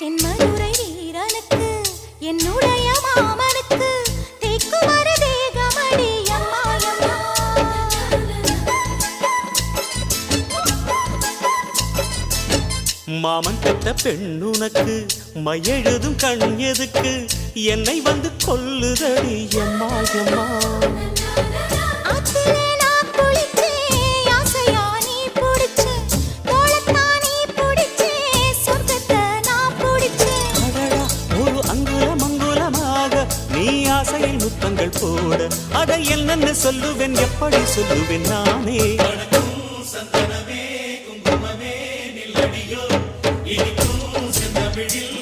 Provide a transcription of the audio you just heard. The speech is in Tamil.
தென்மதுரை வீரனுக்கு என்னுடைய மாமனுக்கு தேக்குமர தேகமடி அம்மா அம்மா. மாமன் பெற்ற பெண்ணுனக்கு மையெழுதும் கண் எதுக்கு என்னை வந்து கொல்லுதடி அம்மா அம்மா. ஆசையில் முத்தங்கள் போட அதை என்னன்னு சொல்லுவேன் எப்படி சொல்லுவேன் நானே. சந்தனமே குங்குமமே நில்லடியோ இனிக்கும் செந்தமிழில்